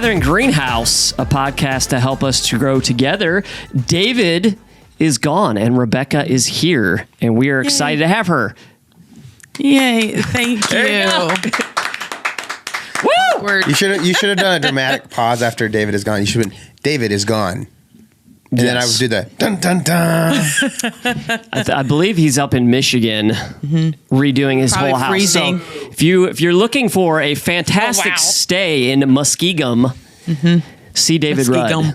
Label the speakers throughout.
Speaker 1: Gathering Greenhouse, a podcast to help us to grow together. David is gone and Rebecca is here, and we are excited to have her.
Speaker 2: Yay! Thank you.
Speaker 1: Woo!
Speaker 3: You should have done a dramatic pause after David is gone. You should have been, David is gone. And then I would do the dun dun dun.
Speaker 1: I believe he's up in Michigan redoing his
Speaker 2: Probably
Speaker 1: whole house.
Speaker 2: freezing.
Speaker 1: So if you're looking for a fantastic stay in Muskegon, see David Rudd.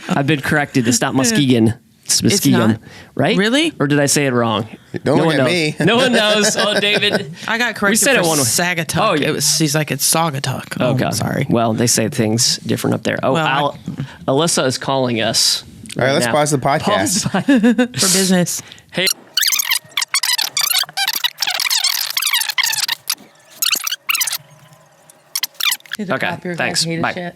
Speaker 1: I've been corrected. It's not Muskegon. It's Muskegon,
Speaker 2: not?
Speaker 1: right?
Speaker 2: Really?
Speaker 1: Or did I say it wrong?
Speaker 3: Don't look
Speaker 1: one
Speaker 3: at
Speaker 1: knows.
Speaker 3: me.
Speaker 1: No one knows. Oh, David.
Speaker 2: I got corrected
Speaker 1: said
Speaker 2: for
Speaker 1: it one way.
Speaker 2: Sagatuck.
Speaker 1: Oh, yeah.
Speaker 2: He's like, it's Saugatuck.
Speaker 1: Oh, God.
Speaker 2: Sorry.
Speaker 1: Well, they say things different up there. Oh,
Speaker 2: Well,
Speaker 1: Alyssa is calling us.
Speaker 3: All right, let's
Speaker 1: now.
Speaker 3: pause the podcast.
Speaker 2: For business.
Speaker 1: Hey. Okay, thanks. Bye.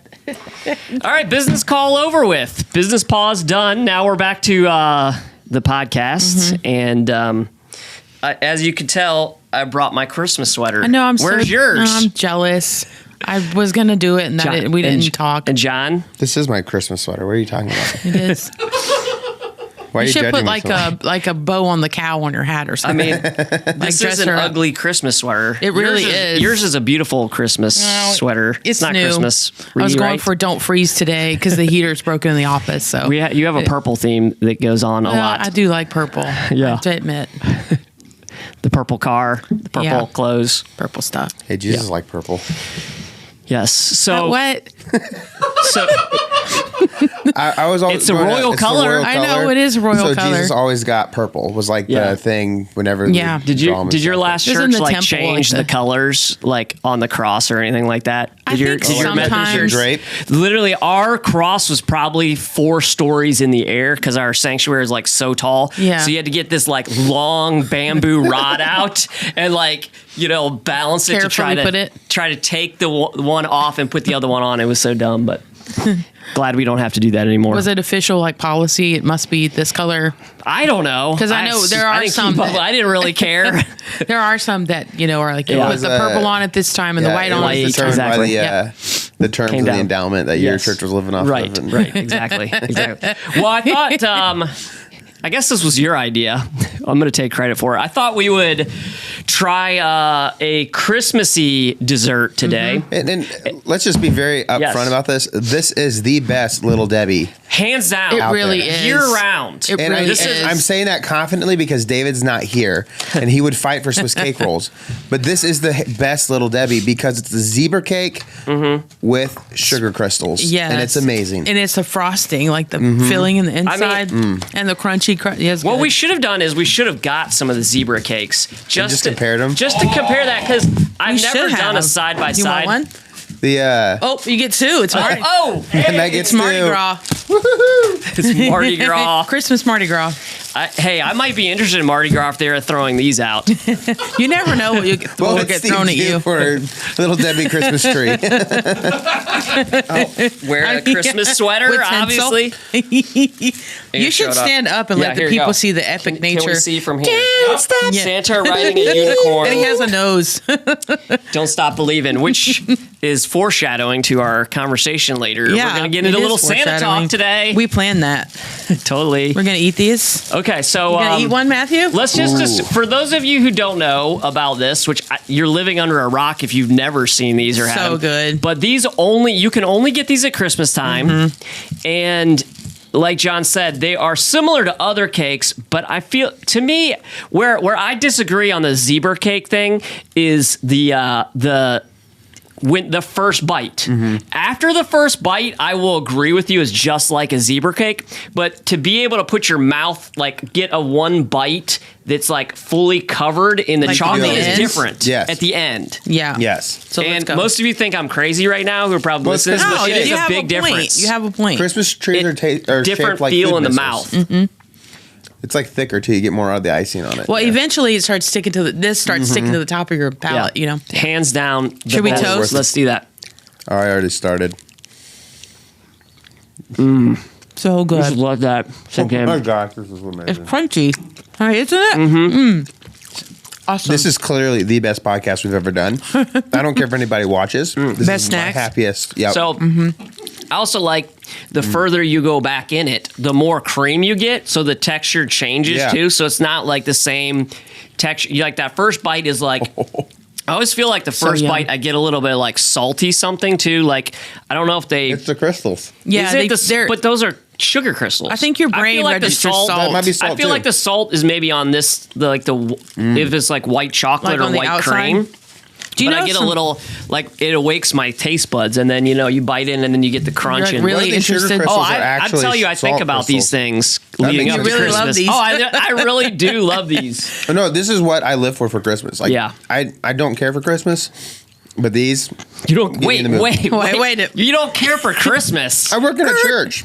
Speaker 1: All right, business call over with. Business pause done. Now we're back to the podcast. And as you can tell, I brought my Christmas sweater.
Speaker 2: I know.
Speaker 1: Where's yours?
Speaker 2: I'm jealous. I was gonna do it, and we didn't talk.
Speaker 1: And John?
Speaker 3: This is my Christmas sweater. What are you talking about?
Speaker 2: It is.
Speaker 3: Why are
Speaker 2: You
Speaker 3: you
Speaker 2: should
Speaker 3: judging
Speaker 2: put
Speaker 3: me so
Speaker 2: like a bow on the cow on your hat or
Speaker 1: I
Speaker 2: something.
Speaker 1: mean, this
Speaker 2: dress
Speaker 1: is an
Speaker 2: her up.
Speaker 1: ugly Christmas sweater.
Speaker 2: It really is.
Speaker 1: Yours is a beautiful Christmas sweater.
Speaker 2: It's
Speaker 1: not
Speaker 2: new.
Speaker 1: Christmas.
Speaker 2: I was going
Speaker 1: right?
Speaker 2: for don't freeze today because the heater's broken in the office. So
Speaker 1: You have a purple theme that goes on a lot.
Speaker 2: I do like purple.
Speaker 1: Yeah.
Speaker 2: I have to admit,
Speaker 1: The purple car, the purple
Speaker 2: Yeah.
Speaker 1: clothes.
Speaker 2: purple stuff.
Speaker 3: Hey, Jesus like purple.
Speaker 1: Yes. So
Speaker 2: What?
Speaker 1: So
Speaker 3: I was always
Speaker 1: It's a royal color.
Speaker 2: I know, it is royal
Speaker 3: so
Speaker 2: color.
Speaker 3: Jesus always got purple. Was like
Speaker 1: Yeah.
Speaker 3: the thing whenever.
Speaker 2: Yeah.
Speaker 3: the
Speaker 1: did your
Speaker 3: drama
Speaker 1: last
Speaker 2: It was in
Speaker 1: church
Speaker 2: the
Speaker 1: like
Speaker 2: temple,
Speaker 1: change
Speaker 2: like
Speaker 1: the
Speaker 2: the-
Speaker 1: colors like on the cross or anything like that?
Speaker 2: I think sometimes.
Speaker 3: drape?
Speaker 1: Literally, our cross was probably 4 stories in the air because our sanctuary is like so tall.
Speaker 2: Yeah.
Speaker 1: So you had to get this like long bamboo rod out and like balance it to try
Speaker 2: Carefully
Speaker 1: to
Speaker 2: put it.
Speaker 1: try to take the one off and put the other one on. It was so dumb, but glad we don't have to do that anymore.
Speaker 2: Was it official like policy? It must be this color.
Speaker 1: I don't know
Speaker 2: 'Cause I know there are
Speaker 1: didn't
Speaker 2: some
Speaker 1: keep up.
Speaker 2: that-
Speaker 1: I didn't really care.
Speaker 2: There are some that are like
Speaker 1: Yeah.
Speaker 2: put the purple on at this time and the white on at this time.
Speaker 1: Exactly.
Speaker 3: The terms
Speaker 1: Came
Speaker 3: of
Speaker 1: down.
Speaker 3: the endowment that your
Speaker 1: Yes.
Speaker 3: church was living off
Speaker 1: Right,
Speaker 3: of.
Speaker 1: right, exactly. Well, I thought, I guess this was your idea. I'm going to take credit for it. I thought we would try a Christmassy dessert today.
Speaker 3: And let's just be very upfront
Speaker 1: Yes.
Speaker 3: about this. This is the best Little Debbie.
Speaker 1: Hands down.
Speaker 2: It really
Speaker 3: there.
Speaker 2: is.
Speaker 1: Year round.
Speaker 2: It
Speaker 3: And
Speaker 2: really
Speaker 1: this
Speaker 2: is.
Speaker 3: I'm saying that confidently because David's not here, and he would fight for Swiss cake rolls. But this is the best Little Debbie because it's the zebra cake with sugar crystals.
Speaker 2: Yes.
Speaker 3: And it's amazing.
Speaker 2: And it's the frosting, like the filling in the inside and the crunchy. Yes,
Speaker 1: What we should have done is we should have got some of the zebra cakes.
Speaker 3: just compared them?
Speaker 1: Just to compare that because I've never done a side by
Speaker 2: You want
Speaker 1: side.
Speaker 2: one?
Speaker 3: The
Speaker 2: Oh, you get 2. It's Mardi,
Speaker 1: Oh,
Speaker 3: and that gets
Speaker 2: it's Mardi
Speaker 3: two.
Speaker 2: Gras.
Speaker 1: it's Mardi Gras.
Speaker 2: Christmas Mardi Gras.
Speaker 1: Hey, I might be interested in Mardi Gras if they're throwing these out.
Speaker 2: You never know what
Speaker 3: Well,
Speaker 2: will
Speaker 3: it's
Speaker 2: get thrown at you.
Speaker 3: for Little Debbie Christmas tree.
Speaker 1: Wear a Christmas sweater,
Speaker 2: With tinsel.
Speaker 1: obviously.
Speaker 2: You should stand up and let
Speaker 1: here
Speaker 2: the
Speaker 1: you
Speaker 2: people
Speaker 1: go.
Speaker 2: see the epic nature.
Speaker 1: Can we see from here?
Speaker 2: Can't stop. Yeah.
Speaker 1: Santa riding a unicorn.
Speaker 2: And he has a nose.
Speaker 1: Don't stop believing, which is foreshadowing to our conversation later. We're going to get into a
Speaker 2: it
Speaker 1: little
Speaker 2: is
Speaker 1: Santa
Speaker 2: foreshadowing.
Speaker 1: talk today.
Speaker 2: We planned that.
Speaker 1: Totally.
Speaker 2: We're going to eat these.
Speaker 1: Okay, so
Speaker 2: You going to eat one, Matthew?
Speaker 1: let's just for those of you who don't know about this, which you're living under a rock if you've never seen these or
Speaker 2: So
Speaker 1: had them.
Speaker 2: good.
Speaker 1: But you can only get these at Christmas time, and like John said, they are similar to other cakes. But I feel, to me, where I disagree on the zebra cake thing is when the first bite. After the first bite, I will agree with you, is just like a zebra cake. But to be able to put your mouth, like get a one bite that's like fully covered in the
Speaker 2: Like
Speaker 1: chocolate
Speaker 2: the
Speaker 1: is
Speaker 2: end?
Speaker 1: different
Speaker 3: Yes.
Speaker 1: at the end.
Speaker 2: Yeah.
Speaker 3: Yes.
Speaker 2: So let's
Speaker 1: And
Speaker 2: go.
Speaker 1: most of you think I'm crazy right now who are probably
Speaker 3: Well, it's
Speaker 1: listening,
Speaker 3: because-
Speaker 1: but
Speaker 2: No,
Speaker 1: it is
Speaker 2: you
Speaker 1: a
Speaker 2: have
Speaker 1: big
Speaker 2: a
Speaker 1: difference.
Speaker 2: point. You have a point.
Speaker 3: Christmas trees are
Speaker 1: different
Speaker 3: shaped like
Speaker 1: feel
Speaker 3: food
Speaker 1: in the
Speaker 3: missiles.
Speaker 1: mouth.
Speaker 3: It's like thicker too. You get more of the icing on it.
Speaker 2: Well, eventually it starts sticking to sticking to the top of your palate,
Speaker 1: Yeah. Hands down. the
Speaker 2: Should we
Speaker 1: best.
Speaker 2: toast?
Speaker 1: Let's do that.
Speaker 3: Oh, I already started.
Speaker 2: So
Speaker 1: I
Speaker 2: good.
Speaker 1: love that.
Speaker 3: Oh my gosh, this is amazing.
Speaker 2: It's crunchy. All right, isn't it? Awesome.
Speaker 3: This is clearly the best podcast we've ever done. I don't care if anybody watches. This
Speaker 2: Best
Speaker 3: is
Speaker 2: snacks.
Speaker 3: my happiest. Yep.
Speaker 1: So I also like the further you go back in it, the more cream you get. So the texture changes
Speaker 3: Yeah.
Speaker 1: too. So it's not like the same texture. Like that first bite is like. I always feel like the first
Speaker 2: yum.
Speaker 1: bite, I get a little bit like salty something too. Like I don't know if they.
Speaker 3: it's the crystals.
Speaker 2: Yeah,
Speaker 1: but those are sugar crystals.
Speaker 2: I think your brain
Speaker 1: feel like the
Speaker 2: registers salt.
Speaker 3: That might be salt
Speaker 1: I feel
Speaker 3: too.
Speaker 1: like the salt is maybe on this, if it's like white chocolate
Speaker 2: Like
Speaker 1: or
Speaker 2: on the
Speaker 1: white
Speaker 2: outside?
Speaker 1: cream.
Speaker 2: Do you
Speaker 1: But
Speaker 2: know
Speaker 1: I get a
Speaker 2: some-
Speaker 1: little like it awakes my taste buds, and then you bite in, and then you get the crunch.
Speaker 2: like
Speaker 1: and
Speaker 2: really
Speaker 3: These sugar
Speaker 2: interested?
Speaker 3: crystals
Speaker 1: Oh,
Speaker 3: are
Speaker 1: I
Speaker 3: actually
Speaker 1: tell you, I think
Speaker 3: salt
Speaker 1: about these
Speaker 3: crystals.
Speaker 1: things
Speaker 3: That
Speaker 1: leading
Speaker 3: makes
Speaker 1: up
Speaker 3: sense.
Speaker 1: to
Speaker 2: You really love
Speaker 1: Christmas.
Speaker 2: these.
Speaker 1: Oh, I really do love these.
Speaker 3: Oh, no, this is what I live for Christmas. Like,
Speaker 1: Yeah.
Speaker 3: I don't care for Christmas, but these.
Speaker 1: You don't
Speaker 3: Get me
Speaker 1: wait.
Speaker 3: in the mood.
Speaker 2: Wait.
Speaker 1: You don't care for Christmas.
Speaker 3: I work in a church.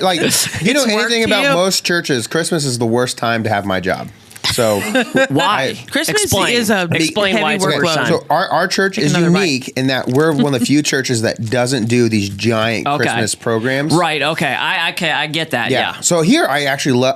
Speaker 3: Like, you know
Speaker 2: It's work
Speaker 3: anything
Speaker 2: to
Speaker 3: about
Speaker 2: you.
Speaker 3: most churches, Christmas is the worst time to have my job. So
Speaker 1: Why?
Speaker 2: Christmas
Speaker 1: Explain.
Speaker 2: is a big,
Speaker 1: Explain why
Speaker 2: heavy
Speaker 1: it's the worst
Speaker 2: workload.
Speaker 1: time.
Speaker 3: So our church is
Speaker 2: another bite.
Speaker 3: unique in that we're one of the few churches that doesn't do these giant
Speaker 1: Okay.
Speaker 3: Christmas programs.
Speaker 1: Right. Okay. I get that. Yeah.
Speaker 3: So here I actually love.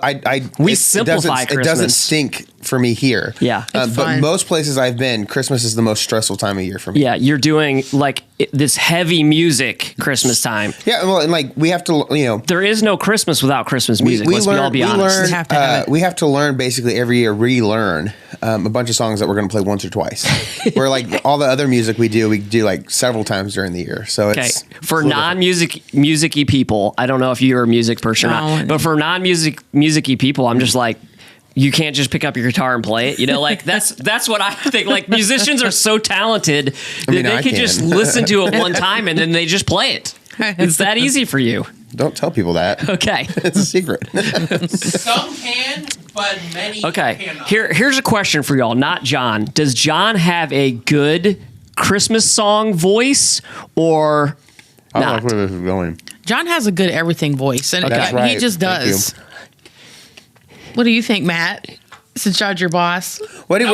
Speaker 1: We simplify
Speaker 3: It doesn't
Speaker 1: Christmas.
Speaker 3: stink for me here.
Speaker 1: Yeah.
Speaker 2: It's
Speaker 3: but
Speaker 2: fun.
Speaker 3: most places I've been, Christmas is the most stressful time of year for me.
Speaker 1: Yeah, you're doing like this heavy music Christmas time.
Speaker 3: Yeah. Well, and like we have to,
Speaker 1: There is no Christmas without Christmas music. Let's all be honest.
Speaker 2: Have to have it.
Speaker 3: We have to learn basically every year, relearn a bunch of songs that we're going to play once or twice. Where like all the other music we do like several times during the year. So
Speaker 1: Okay,
Speaker 3: it's
Speaker 1: for
Speaker 3: a little
Speaker 1: non-musicy people, I don't know if you're a music person or
Speaker 2: No.
Speaker 1: not, but for non-musicy people, I'm just like, you can't just pick up your guitar and play it. Like that's what I think. Like musicians are so talented that
Speaker 3: mean,
Speaker 1: they
Speaker 3: I
Speaker 1: could
Speaker 3: can.
Speaker 1: just listen to it one time and then they just play it. It's that easy for you.
Speaker 3: different. Don't tell people that.
Speaker 1: Okay.
Speaker 3: It's a secret.
Speaker 4: Some can, but many
Speaker 1: Okay.
Speaker 4: cannot.
Speaker 1: Here's a question for y'all, not John. Does John have a good Christmas song voice or
Speaker 3: I don't
Speaker 1: not?
Speaker 3: know where this is going.
Speaker 2: John has a good everything voice, and
Speaker 3: That's
Speaker 2: he
Speaker 3: right.
Speaker 2: just
Speaker 3: Thank
Speaker 2: does. What do you think, Matt? Since John's your boss,
Speaker 3: What do you?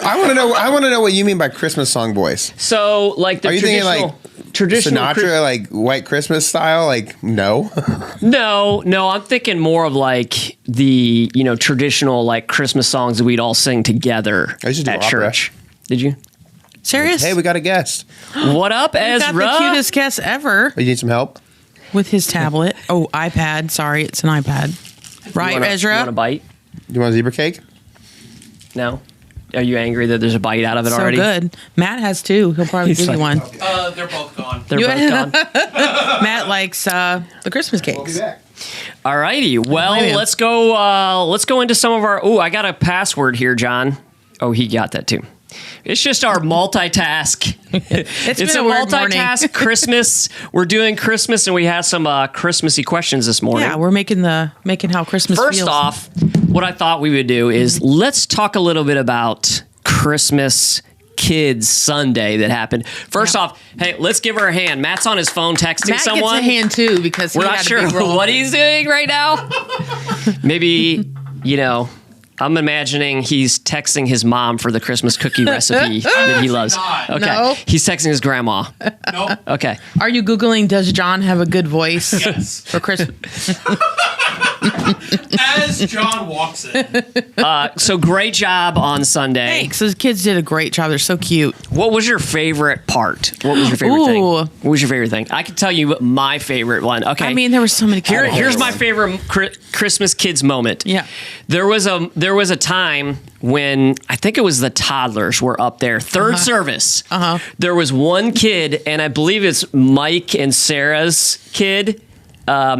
Speaker 3: I want to know. I want to know what you mean by Christmas song voice.
Speaker 1: So like the
Speaker 3: Are you thinking
Speaker 1: traditional
Speaker 3: Sinatra, like White Christmas style? Like no.
Speaker 1: No, I'm thinking more of like the traditional like Christmas songs that we'd all sing together
Speaker 3: I used to do
Speaker 1: at
Speaker 3: opera.
Speaker 1: church. Did you?
Speaker 2: serious?
Speaker 3: Hey, we got a guest.
Speaker 1: What up,
Speaker 2: We've
Speaker 1: Ezra?
Speaker 2: got the cutest guest ever
Speaker 3: You need some help?
Speaker 2: with his tablet. Oh, iPad. Sorry, it's an iPad. Right,
Speaker 1: You want
Speaker 2: Ezra?
Speaker 1: a bite?
Speaker 3: Do you want a zebra cake?
Speaker 1: No. Are you angry that there's a bite out of it
Speaker 2: So
Speaker 1: already?
Speaker 2: good. Matt has two. He'll probably
Speaker 1: He's
Speaker 2: give you
Speaker 1: like-
Speaker 2: one.
Speaker 4: They're both gone.
Speaker 1: They're both gone.
Speaker 2: Matt likes the Christmas cakes.
Speaker 1: All righty. Well,
Speaker 2: Maybe.
Speaker 1: let's go. Let's go into some of our. Oh, I got a password here, John. Oh, he got that too. It's just our multitask.
Speaker 2: It's
Speaker 1: It's
Speaker 2: been
Speaker 1: a
Speaker 2: a weird morning.
Speaker 1: multitask Christmas. We're doing Christmas, and we have some Christmassy questions this morning.
Speaker 2: Yeah, we're making how Christmas
Speaker 1: First
Speaker 2: feels.
Speaker 1: off, what I thought we would do is let's talk a little bit about Christmas Kids Sunday that happened. First
Speaker 2: Yeah.
Speaker 1: off, hey, let's give her a hand. Matt's on his phone texting
Speaker 2: Matt
Speaker 1: someone.
Speaker 2: gets a hand too because
Speaker 1: We're
Speaker 2: he
Speaker 1: not
Speaker 2: had
Speaker 1: sure
Speaker 2: a big role.
Speaker 1: what he's doing right now. Maybe, I'm imagining he's texting his mom for the Christmas cookie recipe that he loves.
Speaker 4: not.
Speaker 1: Okay.
Speaker 2: No.
Speaker 1: He's texting his grandma.
Speaker 4: Nope.
Speaker 1: Okay.
Speaker 2: Are you Googling, does John have a good voice
Speaker 4: Yes.
Speaker 2: for Christmas?
Speaker 4: As John walks in.
Speaker 1: So great job on Sunday.
Speaker 2: Thanks. Those kids did a great job. They're so cute.
Speaker 1: What was your favorite part? What was your favorite thing?
Speaker 2: Ooh.
Speaker 1: What was your favorite thing? I can tell you my favorite one. Okay.
Speaker 2: I mean, there were so many kids.
Speaker 1: Here's my favorite Christmas kids moment.
Speaker 2: Yeah.
Speaker 1: There was a time when I think it was the toddlers were up there, third service. There was one kid, and I believe it's Mike and Sarah's kid.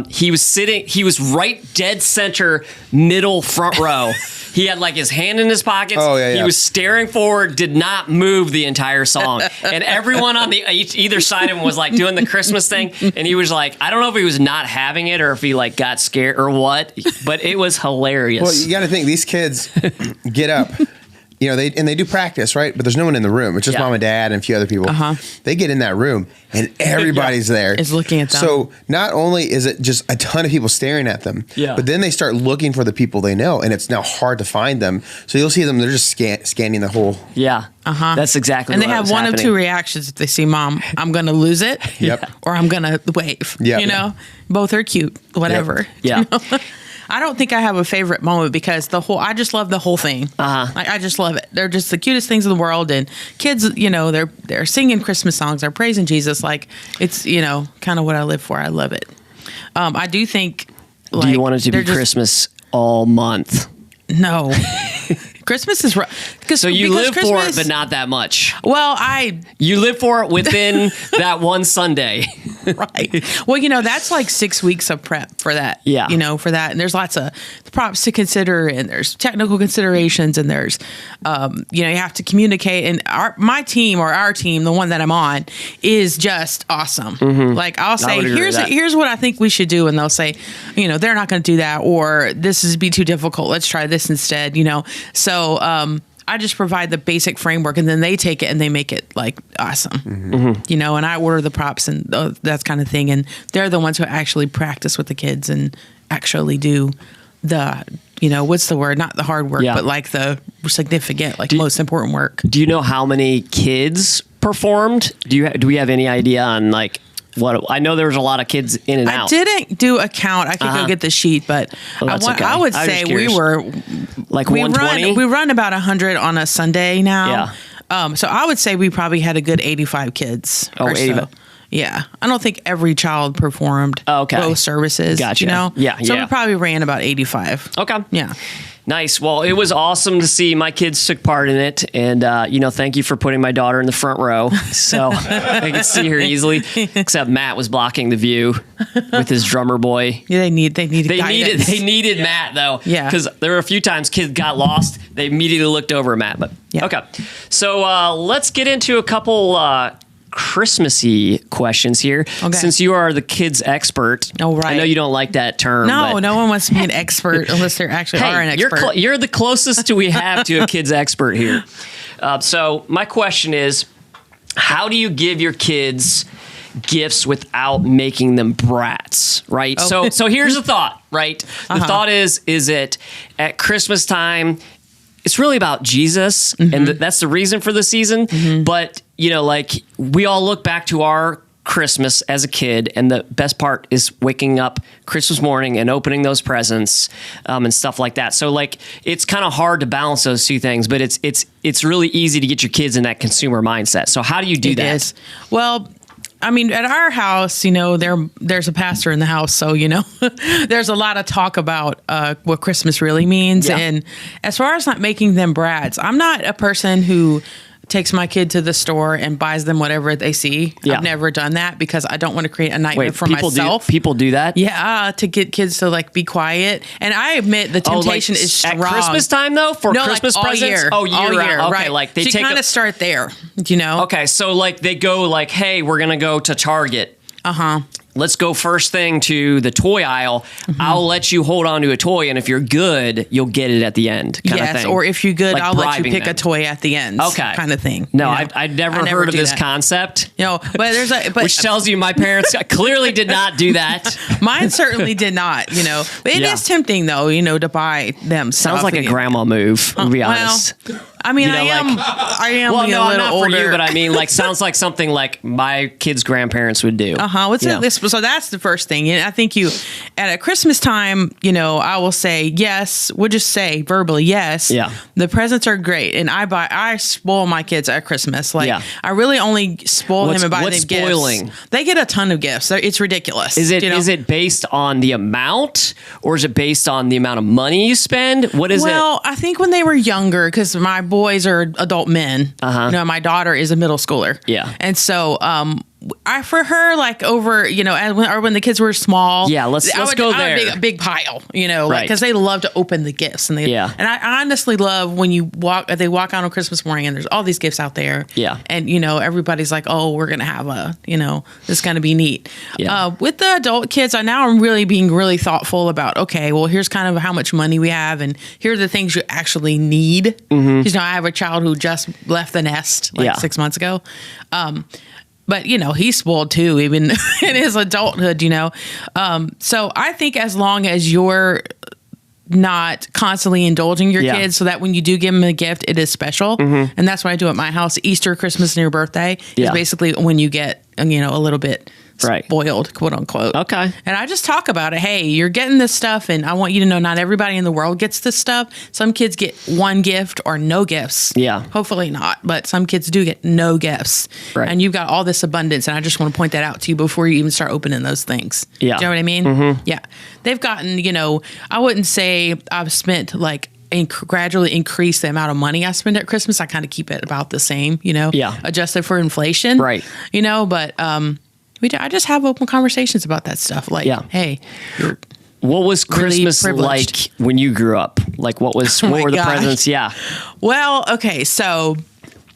Speaker 1: He was right dead center, middle front row. He had like his hand in his pockets.
Speaker 3: Oh, yeah,
Speaker 1: He
Speaker 3: yeah.
Speaker 1: was staring forward, did not move the entire song. And everyone on either side of him was like doing the Christmas thing. And he was like, I don't know if he was not having it or if he like got scared or what, but it was hilarious.
Speaker 3: Well, you got to think these kids get up. They do practice, right? But there's no one in the room. It's just
Speaker 1: Yeah.
Speaker 3: mom and dad and a few other people. They get in that room and everybody's there.
Speaker 2: Is looking at them.
Speaker 3: So not only is it just a ton of people staring at them,
Speaker 1: Yeah.
Speaker 3: but then they start looking for the people they know, and it's now hard to find them. So you'll see them; they're just scanning the whole.
Speaker 1: yeah. That's exactly
Speaker 2: And
Speaker 1: what
Speaker 2: they have
Speaker 1: was
Speaker 2: one of
Speaker 1: happening.
Speaker 2: two reactions if they see mom. I'm going to lose it.
Speaker 3: Yep.
Speaker 2: Or I'm going to wave.
Speaker 3: Yep.
Speaker 2: Both are cute. Whatever.
Speaker 1: Yeah.
Speaker 2: I don't think I have a favorite moment because I just love the whole thing. Like, I just love it. They're just the cutest things in the world, and kids, they're singing Christmas songs, they're praising Jesus. Like, it's kind of what I live for. I love it. I do think. Like,
Speaker 1: do you want it to be Christmas all month?
Speaker 2: No. Christmas is
Speaker 1: so you live for it, but not that much.
Speaker 2: Well,
Speaker 1: you live for it within that one Sunday,
Speaker 2: right? Well, that's like 6 weeks of prep for that.
Speaker 1: Yeah,
Speaker 2: for that, and there's lots of props to consider, and there's technical considerations, and there's, you have to communicate. And our team, the one that I'm on, is just awesome. Mm-hmm. Like, I'll say, here's what I think we should do, and they'll say, they're not going to do that, or this is be too difficult. Let's try this instead. So I just provide the basic framework, and then they take it and they make it like awesome. Mm-hmm. And I order the props and that kind of thing. And they're the ones who actually practice with the kids and actually do the, what's the word? Not the hard work, but like the significant, most important work.
Speaker 1: Do you know how many kids performed? Do we have any idea on what? I know there was a lot of kids in and out.
Speaker 2: I didn't do a count. I could go get the sheet, but I would say we were
Speaker 1: like 120.
Speaker 2: We run about 100 on a Sunday now. Yeah. So I would say we probably had a good 85 kids.
Speaker 1: Oh, 85.
Speaker 2: So. Yeah. I don't think every child performed both services.
Speaker 1: Gotcha. Yeah.
Speaker 2: So we probably ran about 85.
Speaker 1: Okay.
Speaker 2: Yeah.
Speaker 1: Nice. Well, it was awesome to see my kids took part in it. And, thank you for putting my daughter in the front row so I could see her easily. Except Matt was blocking the view with his drummer boy.
Speaker 2: Yeah, they needed
Speaker 1: Matt, though.
Speaker 2: Yeah.
Speaker 1: Because there were a few times kids got lost. They immediately looked over at Matt. But okay. So let's get into a couple Christmassy questions here. Okay. Since you are the kids expert.
Speaker 2: Oh, right.
Speaker 1: I know you don't like that term.
Speaker 2: No, no one wants to be an expert unless they actually are an expert.
Speaker 1: You're the closest we have to a kids expert here. So my question is, how do you give your kids gifts without making them brats, right? Oh. So here's the thought, right? The thought is it at Christmas time, it's really about Jesus, and that's the reason for the season. Mm-hmm. But, we all look back to our Christmas as a kid, and the best part is waking up Christmas morning and opening those presents and stuff like that. So, it's kind of hard to balance those two things, but it's really easy to get your kids in that consumer mindset. So how do you do that? It is.
Speaker 2: Well, I mean, at our house, there's a pastor in the house. So, there's a lot of talk about what Christmas really means. Yeah. And as far as not making them brats, I'm not a person who takes my kid to the store and buys them whatever they see. Yeah. I've never done that because I don't want to create a nightmare for myself.
Speaker 1: People do that?
Speaker 2: Yeah, to get kids to be quiet. And I admit the temptation is strong.
Speaker 1: At Christmas time though? For Christmas presents?
Speaker 2: Year.
Speaker 1: Oh, year round. Okay,
Speaker 2: right. They kind of start there,
Speaker 1: Okay, so they go hey, we're going to go to Target. Let's go first thing to the toy aisle. Mm-hmm. I'll let you hold on to a toy, and if you're good, you'll get it at the end. Kind of thing.
Speaker 2: Or if you're good, I'll let you pick a toy at the end. Okay, kind of thing.
Speaker 1: No, I've never heard of this concept.
Speaker 2: But there's
Speaker 1: which tells you my parents clearly did not do that.
Speaker 2: Mine certainly did not. But it is tempting though. To buy them.
Speaker 1: Sounds like a grandma move. To be honest.
Speaker 2: I mean, I am.
Speaker 1: Well, no,
Speaker 2: I'm
Speaker 1: not
Speaker 2: older.
Speaker 1: for you, but I mean, sounds like something my kids' grandparents would do.
Speaker 2: What's it? So that's the first thing. And I think at a Christmas time, I will say yes. We'll just say verbally yes. Yeah. The presents are great, and I spoil my kids at Christmas. I really only spoil them and buy them
Speaker 1: spoiling?
Speaker 2: Gifts. They get a ton of gifts. It's ridiculous.
Speaker 1: Is it based on the amount, or is it based on the amount of money you spend? What is it?
Speaker 2: Well, I think when they were younger, because my boys are adult men. My daughter is a middle schooler.
Speaker 1: Yeah.
Speaker 2: And so for her, over, or when the kids were small.
Speaker 1: Yeah, let's go there.
Speaker 2: A big pile, because they love to open the gifts. And and I honestly love when they walk out on Christmas morning and there's all these gifts out there.
Speaker 1: Yeah.
Speaker 2: And, everybody's like, oh, we're going to have this is going to be neat. Yeah. With the adult kids, I'm really being really thoughtful about, okay, well, here's kind of how much money we have, and here are the things you actually need. Because, I have a child who just left the nest 6 months ago. But, he's spoiled too, even in his adulthood, So I think as long as you're not constantly indulging your kids so that when you do give them a gift, it is special. Mm-hmm. And that's what I do at my house. Easter, Christmas, and your birthday is basically when you get, a little bit spoiled, quote unquote.
Speaker 1: Okay.
Speaker 2: And I just talk about it. Hey, you're getting this stuff, and I want you to know not everybody in the world gets this stuff. Some kids get one gift or no gifts.
Speaker 1: Yeah.
Speaker 2: Hopefully not, but some kids do get no gifts.
Speaker 1: Right.
Speaker 2: And you've got all this abundance, and I just want to point that out to you before you even start opening those things.
Speaker 1: Yeah.
Speaker 2: Do you know what I mean? Mm-hmm. Yeah. They've gotten, I wouldn't say I've spent gradually increase the amount of money I spend at Christmas. I kind of keep it about the same,
Speaker 1: Yeah.
Speaker 2: adjusted for inflation.
Speaker 1: Right.
Speaker 2: But I just have open conversations about that stuff. Like, hey, you're
Speaker 1: what was
Speaker 2: really
Speaker 1: Christmas
Speaker 2: privileged.
Speaker 1: like when you grew up? Like, what were the
Speaker 2: gosh.
Speaker 1: presents? Yeah.
Speaker 2: Well, okay, so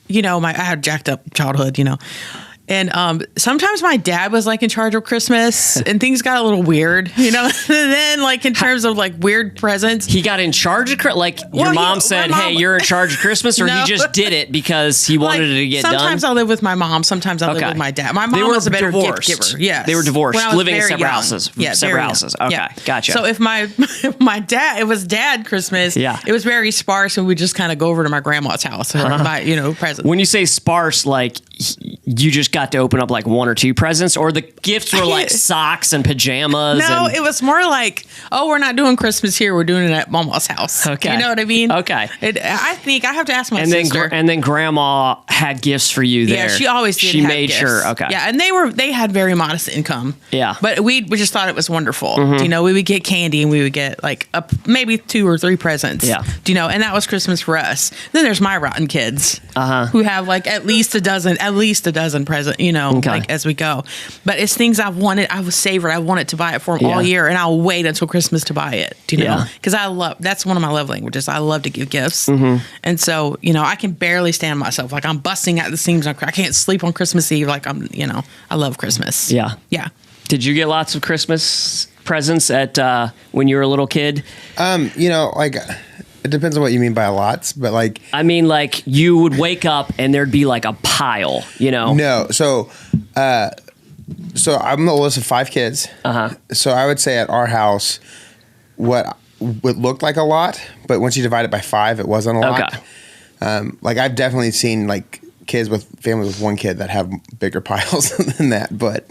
Speaker 2: I had jacked up childhood, And sometimes my dad was in charge of Christmas, and things got a little weird, and then in terms of weird presents,
Speaker 1: he got in charge of your mom said, "Hey, you're in charge of Christmas," or
Speaker 2: No.
Speaker 1: he just did it because he wanted it to get
Speaker 2: sometimes
Speaker 1: done.
Speaker 2: I live with my mom, sometimes I live with my dad. My mom was a better
Speaker 1: divorced.
Speaker 2: gift giver. Yes.
Speaker 1: They were divorced,
Speaker 2: When I was
Speaker 1: living in
Speaker 2: very
Speaker 1: separate
Speaker 2: young.
Speaker 1: houses.
Speaker 2: Yeah,
Speaker 1: separate
Speaker 2: very young.
Speaker 1: houses. Okay,
Speaker 2: Yeah.
Speaker 1: gotcha.
Speaker 2: So if my dad, it was dad Christmas.
Speaker 1: Yeah.
Speaker 2: It was very sparse, and we just kind of go over to my grandma's house and buy presents.
Speaker 1: When you say sparse, you just got to open up one or two presents, or the gifts were socks and pajamas.
Speaker 2: No, it was more we're not doing Christmas here. We're doing it at Mama's house.
Speaker 1: Okay.
Speaker 2: You know what I mean?
Speaker 1: Okay.
Speaker 2: I think I have to ask my
Speaker 1: and
Speaker 2: sister.
Speaker 1: then Grandma had gifts for you there.
Speaker 2: Yeah, she always did.
Speaker 1: She
Speaker 2: have
Speaker 1: made
Speaker 2: gifts.
Speaker 1: sure. Okay.
Speaker 2: Yeah, and they had very modest income.
Speaker 1: Yeah.
Speaker 2: But we just thought it was wonderful. We would get candy, and we would get maybe 2 or 3 presents.
Speaker 1: Yeah.
Speaker 2: And that was Christmas for us. Then there's my rotten kids who have at least a dozen presents. As we go. But it's things I've wanted. I was savored. I wanted to buy it for them all year, and I'll wait until Christmas to buy it. Do you know?
Speaker 1: Yeah.
Speaker 2: Because that's one of my love languages. I love to give gifts, and so I can barely stand myself. I'm busting at the seams. I can't sleep on Christmas Eve. I love Christmas.
Speaker 1: Yeah.
Speaker 2: Yeah.
Speaker 1: Did you get lots of Christmas presents at when you were a little kid?
Speaker 3: It depends on what you mean by lots, but
Speaker 1: I mean, you would wake up and there'd be a pile,
Speaker 3: No, so I'm the oldest of 5 kids. So I would say at our house, what looked like a lot, but once you divide it by 5, it wasn't a lot.
Speaker 1: Okay.
Speaker 3: I've definitely seen kids with families with 1 kid that have bigger piles than that, but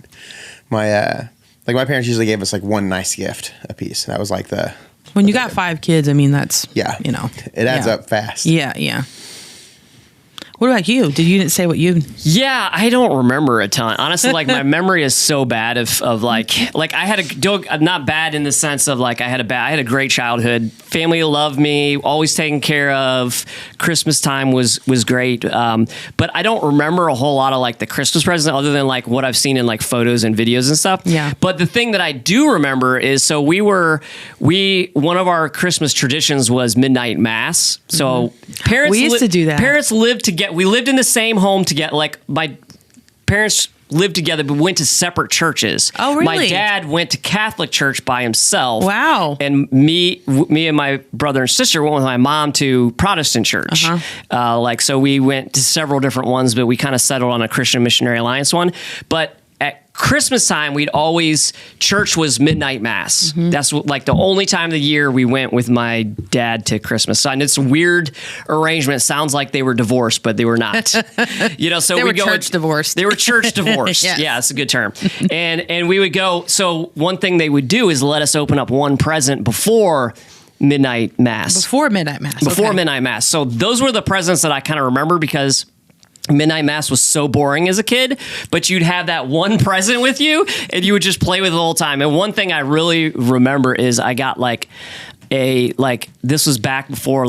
Speaker 3: my my parents usually gave us 1 nice gift a piece. That was
Speaker 2: When you got 5 kids, that's
Speaker 3: it adds up fast.
Speaker 2: Yeah. What about you? You didn't say what you?
Speaker 1: Yeah, I don't remember a ton. Honestly, my memory is so bad of I had not bad in the sense of I had a great childhood. Family loved me, always taken care of. Christmas time was great. But I don't remember a whole lot of the Christmas presents other than what I've seen in photos and videos and stuff.
Speaker 2: Yeah.
Speaker 1: But the thing that I do remember is one of our Christmas traditions was midnight mass. So parents
Speaker 2: We used to do that.
Speaker 1: Parents lived together. We lived in the same home together. My parents lived together, but went to separate churches.
Speaker 2: Oh, really?
Speaker 1: My dad went to Catholic church by himself.
Speaker 2: Wow.
Speaker 1: And me and my brother and sister went with my mom to Protestant church. So we went to several different ones, but we kind of settled on a Christian Missionary Alliance one. But at Christmas time, church was midnight mass. That's the only time of the year we went with my dad to Christmas. So, and it's a weird arrangement. It sounds like they were divorced, but they were not. So
Speaker 2: they were church divorced.
Speaker 1: They were church divorced.
Speaker 2: Yes.
Speaker 1: Yeah, that's a good term. And we would go. So one thing they would do is let us open up one present before midnight mass.
Speaker 2: Before midnight mass.
Speaker 1: Midnight mass. So those were the presents that I kind of remember because midnight mass was so boring as a kid, but you'd have that one present with you and you would just play with it the whole time. And one thing I really remember is I got this was back before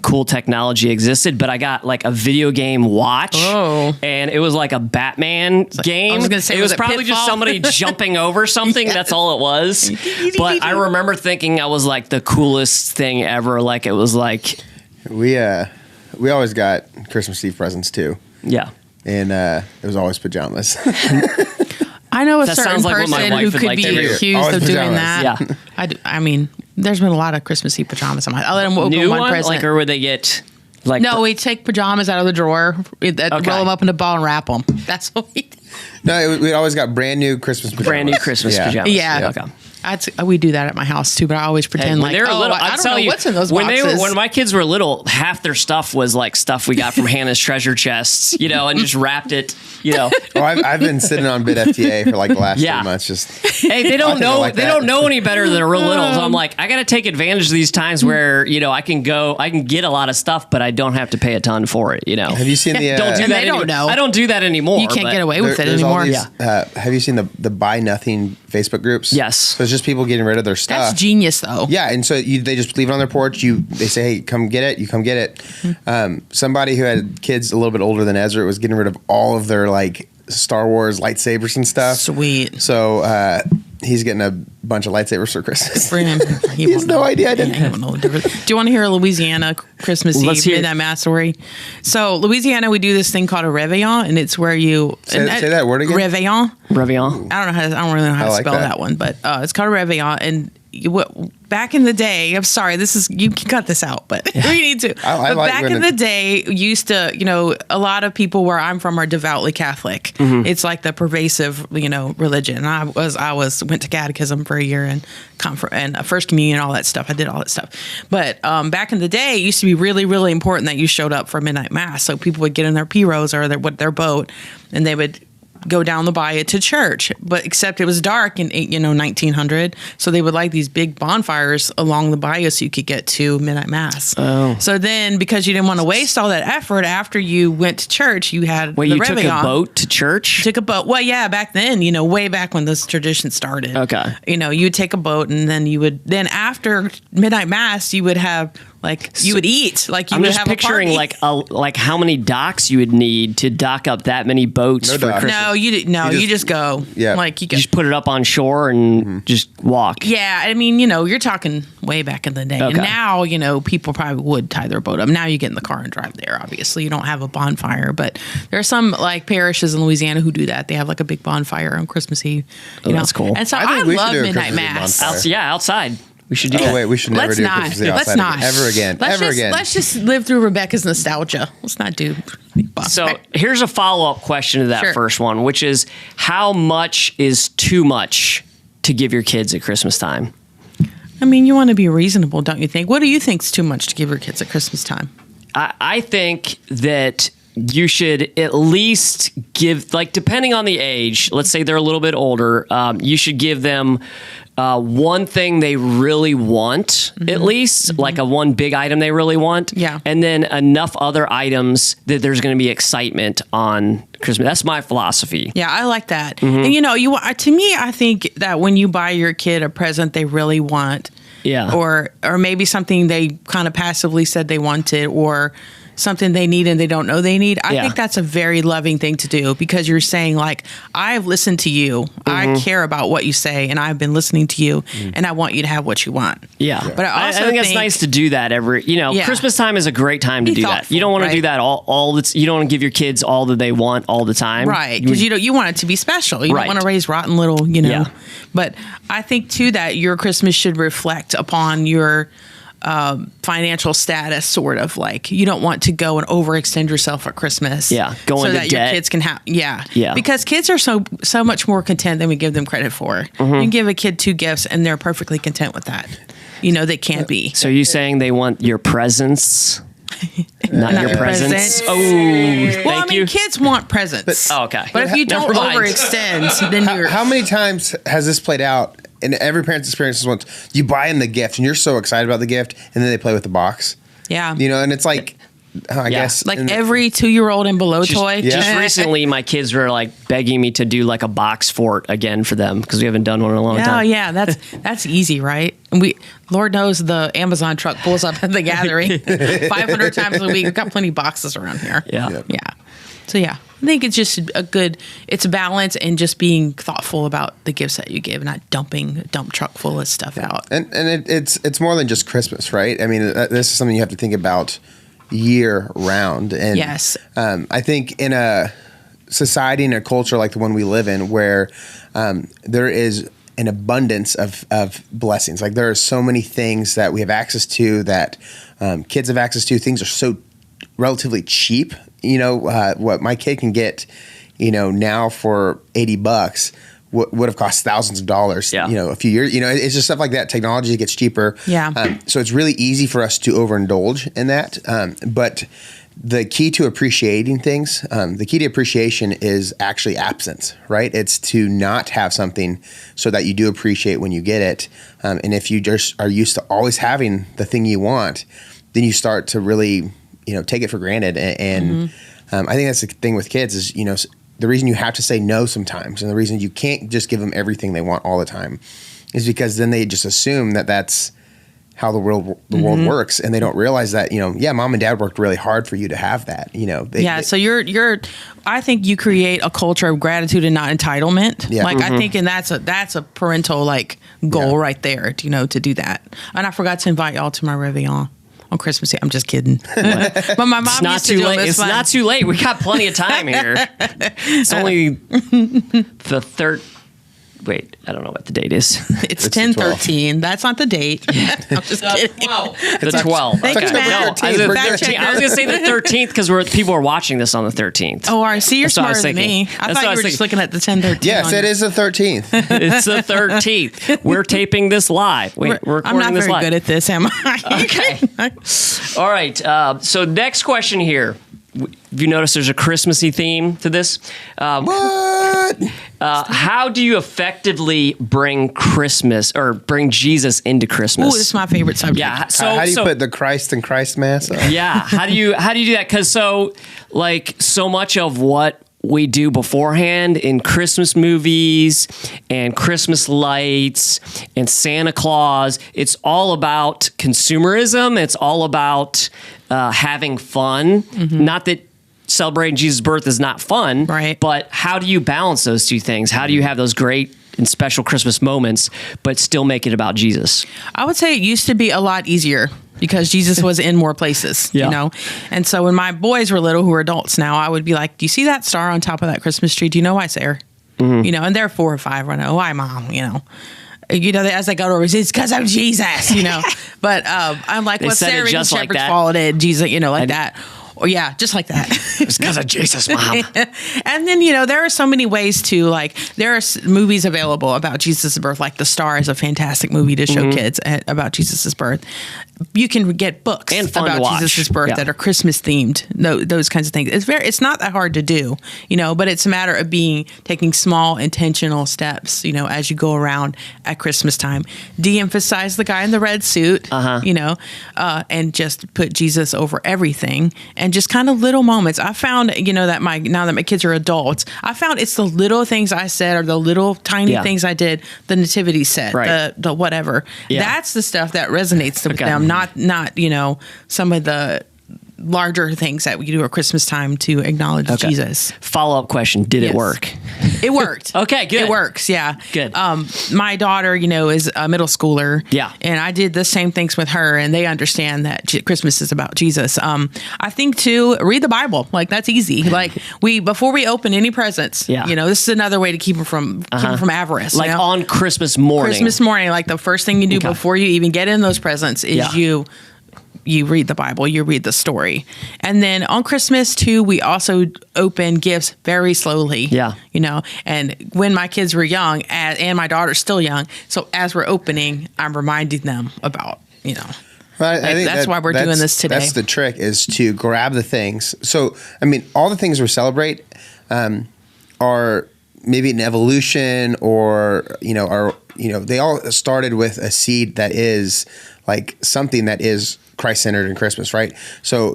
Speaker 1: cool technology existed, but I got a video game watch.
Speaker 2: Oh.
Speaker 1: And it was a Batman game.
Speaker 2: I was gonna say,
Speaker 1: it was probably just
Speaker 2: Pitfall?
Speaker 1: somebody jumping over something. That's all it was. But I remember thinking I was the coolest thing ever. It was
Speaker 3: We always got Christmas Eve presents too.
Speaker 1: Yeah.
Speaker 3: And it was always pajamas.
Speaker 2: I know a
Speaker 1: That
Speaker 2: certain
Speaker 1: sounds like what my
Speaker 2: person
Speaker 1: wife
Speaker 2: who
Speaker 1: would
Speaker 2: could
Speaker 1: like
Speaker 2: be
Speaker 1: to do.
Speaker 2: accused
Speaker 3: Always
Speaker 2: of doing
Speaker 3: pajamas.
Speaker 2: that. Yeah. There's been a lot of Christmas Eve pajamas. I let them open
Speaker 1: New
Speaker 2: one
Speaker 1: one?
Speaker 2: present.
Speaker 1: Or would they get
Speaker 2: No, we take pajamas out of the drawer, roll them up in a ball and wrap them. That's what we do.
Speaker 3: No, we always got brand new Christmas pajamas.
Speaker 1: brand new Christmas
Speaker 3: Yeah.
Speaker 1: pajamas?
Speaker 2: Yeah.
Speaker 1: Okay.
Speaker 2: We do that at my house too, but I always pretend
Speaker 1: when
Speaker 2: like,
Speaker 1: they're little,
Speaker 2: I don't know what's in those boxes.
Speaker 1: When my kids were little, half their stuff was like stuff we got from Hannah's treasure chests, and just wrapped it,
Speaker 3: I've been sitting on BitFTA for like the last 3 months. Just
Speaker 1: hey, they don't know they don't know any better than real little. So I'm like, I got to take advantage of these times where I can get a lot of stuff, but I don't have to pay a ton for it.
Speaker 3: Have you seen the?
Speaker 1: Don't do that.
Speaker 2: They don't know.
Speaker 1: I don't do that anymore.
Speaker 2: You can't get away with it anymore.
Speaker 3: Have you seen the Buy Nothing Facebook groups?
Speaker 1: Yes.
Speaker 3: So it's just people getting rid of their stuff.
Speaker 2: That's genius, though.
Speaker 3: Yeah, and so they just leave it on their porch. They say, "Hey, come get it." You come get it. Somebody who had kids a little bit older than Ezra was getting rid of all of their like Star Wars lightsabers and stuff.
Speaker 2: Sweet.
Speaker 3: So he's getting a bunch of lightsabers for Christmas.
Speaker 2: For him,
Speaker 3: he has no idea. I didn't.
Speaker 2: He won't know the difference. Do you want to hear a Louisiana Christmas Eve midnight mass story? So Louisiana, we do this thing called a réveillon, and it's where you
Speaker 3: say that word again.
Speaker 2: Réveillon.
Speaker 1: Réveillon.
Speaker 2: I don't really know how to spell that one, but it's called a réveillon. And back in the day, I'm sorry, you can cut this out, but we need to. But back in the day, used to, a lot of people where I'm from are devoutly Catholic. Mm-hmm. It's like the pervasive, religion. I went to catechism for a year and first communion, all that stuff. I did all that stuff. But back in the day, it used to be really, really important that you showed up for midnight mass. So people would get in their pirogues or their boat, and they would go down the bayou to church, but except it was dark in 1900, so they would light these big bonfires along the bayou so you could get to midnight mass. Oh. So then, because you didn't want to waste all that effort after you went to church, you had
Speaker 1: you took a boat to church?
Speaker 2: Took a boat. Well, yeah, back then, way back when this tradition started.
Speaker 1: Okay.
Speaker 2: You would take a boat, and then after midnight mass, you would have you would eat.
Speaker 1: I'm just picturing like how many docks you would need to dock up that many boats for Christmas.
Speaker 2: No, you just go.
Speaker 3: Yeah.
Speaker 1: You just put it up on shore and just walk.
Speaker 2: Yeah, I mean, you're talking way back in the day. Okay. And now, people probably would tie their boat up. Now you get in the car and drive there. Obviously, you don't have a bonfire, but there are some parishes in Louisiana who do that. They have a big bonfire on Christmas Eve.
Speaker 1: That's cool.
Speaker 2: And so I love midnight mass.
Speaker 1: Outside. We should do that.
Speaker 3: Oh, wait, we should never do Christmas Eve outside.
Speaker 2: Let's not.
Speaker 3: Ever again.
Speaker 2: Let's just live through Rebecca's nostalgia. Let's not do.
Speaker 1: So here's a follow-up question to that first one, which is how much is too much to give your kids at Christmas time?
Speaker 2: I mean, you want to be reasonable, don't you think? What do you think is too much to give your kids at Christmas time?
Speaker 1: I think that you should at least give, depending on the age, let's say they're a little bit older, you should give them one thing they really want, at least, like a one big item they really want.
Speaker 2: Yeah.
Speaker 1: And then enough other items that there's going to be excitement on Christmas. That's my philosophy.
Speaker 2: Yeah, I like that. Mm-hmm. And to me, I think that when you buy your kid a present they really want, or maybe something they kind of passively said they wanted, or something they need and they don't know they need. I think that's a very loving thing to do, because you're saying I've listened to you. Mm-hmm. I care about what you say, and I've been listening to you, and I want you to have what you want.
Speaker 1: Yeah. But I think it's nice to do that Christmas time is a great time to do that. You don't want to do that you don't want to give your kids all that they want all the time.
Speaker 2: Right. Because you want it to be special. You don't want to raise rotten little,
Speaker 1: Yeah.
Speaker 2: But I think too that your Christmas should reflect upon your financial status, sort of you don't want to go and overextend yourself at Christmas.
Speaker 1: Yeah,
Speaker 2: so that your kids can have. Yeah, because kids are so much more content than we give them credit for. Mm-hmm. You can give a kid 2 gifts and they're perfectly content with that. They can't be.
Speaker 1: So you saying they want your presents? Not your presents. Oh, thank you.
Speaker 2: Kids want presents.
Speaker 1: Okay.
Speaker 2: But if you don't overextend, then you're.
Speaker 3: How many times has this played out? And every parent's experience is once you buy them the gift and you're so excited about the gift, and then they play with the box.
Speaker 2: Yeah.
Speaker 3: And it's I guess
Speaker 2: every 2-year-old and below toy.
Speaker 1: Just recently, my kids were begging me to do a box fort again for them, because we haven't done one in a long time.
Speaker 2: Oh yeah, that's easy, right? And Lord knows the Amazon truck pulls up at the gathering 500 times a week. We've got plenty of boxes around here.
Speaker 1: Yeah. Yep.
Speaker 2: Yeah. So yeah, I think it's just it's a balance, and just being thoughtful about the gifts that you give, not dumping a dump truck full of stuff out.
Speaker 3: And it's more than just Christmas, right? I mean, this is something you have to think about year round. And
Speaker 2: yes,
Speaker 3: I think in a society and a culture like the one we live in, where there is an abundance of blessings, there are so many things that we have access to, that kids have access to. Things are so relatively cheap. What my kid can get, now for $80 would have cost thousands of dollars, a few years, it's just stuff like that. Technology gets cheaper.
Speaker 2: Yeah.
Speaker 3: So it's really easy for us to overindulge in that. But the key to appreciating things, the key to appreciation is actually absence, right? It's to not have something so that you do appreciate when you get it. And if you just are used to always having the thing you want, then you start to really, take it for granted. And I think that's the thing with kids is, the reason you have to say no sometimes, and the reason you can't just give them everything they want all the time, is because then they just assume that that's how the world works, and they don't realize that mom and dad worked really hard for you to have that.
Speaker 2: So you're. I think you create a culture of gratitude and not entitlement.
Speaker 3: Yeah.
Speaker 2: I think, and that's a parental goal right there. To do that. And I forgot to invite y'all to my Réveillon on Christmas Eve. I'm just kidding. But my mom used to do it.
Speaker 1: It's not too late. We got plenty of time here. It's only the third. Wait, I don't know what the date is.
Speaker 2: It's 10/13. That's not the date. I'm just kidding.
Speaker 4: 12.
Speaker 1: The 12th.
Speaker 2: Thank you, Matt.
Speaker 1: I was going to say the 13th because people are watching this on the 13th.
Speaker 2: Oh, all right. See, you're smarter than me. I thought you were just looking at the 10/13.
Speaker 3: Yes, it is the 13th.
Speaker 1: It's the 13th. We're taping this live. We're recording
Speaker 2: I'm not
Speaker 1: this
Speaker 2: very
Speaker 1: live.
Speaker 2: good at this, am I?
Speaker 1: Okay. All right. So next question here. Have you noticed there's a Christmassy theme to this?
Speaker 3: What?
Speaker 1: How do you effectively bring Christmas or bring Jesus into Christmas?
Speaker 2: Oh, this is my favorite subject.
Speaker 1: Yeah.
Speaker 3: How do you put the Christ and Christ Mass up?
Speaker 1: Yeah. How do you do that? Because so much of what we do beforehand in Christmas movies and Christmas lights and Santa Claus, it's all about consumerism. It's all about having fun. Not that celebrating Jesus' birth is not fun,
Speaker 2: right?
Speaker 1: But how do you balance those two things? How do you have those great and special Christmas moments, but still make it about Jesus?
Speaker 2: I would say it used to be a lot easier because Jesus was in more places, And so when my boys were little, who are adults now, I would be like, do you see that star on top of that Christmas tree? Do you know why, Sarah? And they're 4 or 5. I know why, Mom, as they go over, it's because of Jesus, But I'm like,
Speaker 1: they
Speaker 2: what
Speaker 1: said
Speaker 2: Sarah
Speaker 1: it just
Speaker 2: and
Speaker 1: like
Speaker 2: Shepherds
Speaker 1: that.
Speaker 2: followed it, Jesus, like that. Oh, yeah, just like that.
Speaker 1: It's because of Jesus, Mom.
Speaker 2: And then, there are so many ways to, there are movies available about Jesus' birth. Like The Star is a fantastic movie to show kids about Jesus' birth. You can get books
Speaker 1: and fun
Speaker 2: about
Speaker 1: to watch.
Speaker 2: Jesus' birth that are Christmas themed, those kinds of things. It's not that hard to do, but it's a matter of taking small intentional steps, as you go around at Christmas time. De-emphasize the guy in the red suit, and just put Jesus over everything. And just kind of little moments. I found, that now that my kids are adults, I found it's the little things I said or the little tiny things I did, the nativity set, the whatever. Yeah. That's the stuff that resonates with them, not some of the larger things that we do at Christmas time to acknowledge Jesus.
Speaker 1: Follow-up question. Did it work?
Speaker 2: It worked.
Speaker 1: Okay, good.
Speaker 2: It works, yeah.
Speaker 1: Good.
Speaker 2: My daughter, is a middle schooler.
Speaker 1: Yeah.
Speaker 2: And I did the same things with her, and they understand that Christmas is about Jesus. I think, too, read the Bible. That's easy. Before we open any presents, this is another way to keep them from avarice.
Speaker 1: On Christmas morning.
Speaker 2: Christmas morning, the first thing you do before you even get in those presents is you read the Bible, you read the story. And then on Christmas, too, we also open gifts very slowly.
Speaker 1: Yeah.
Speaker 2: And when my kids were young, and my daughter's still young, so as we're opening, I'm reminding them about,
Speaker 3: Right, I think
Speaker 2: that's why we're doing this today.
Speaker 3: That's the trick, is to grab the things. So, all the things we celebrate are maybe an evolution or, they all started with a seed that is something that is Christ-centered in Christmas, right? So,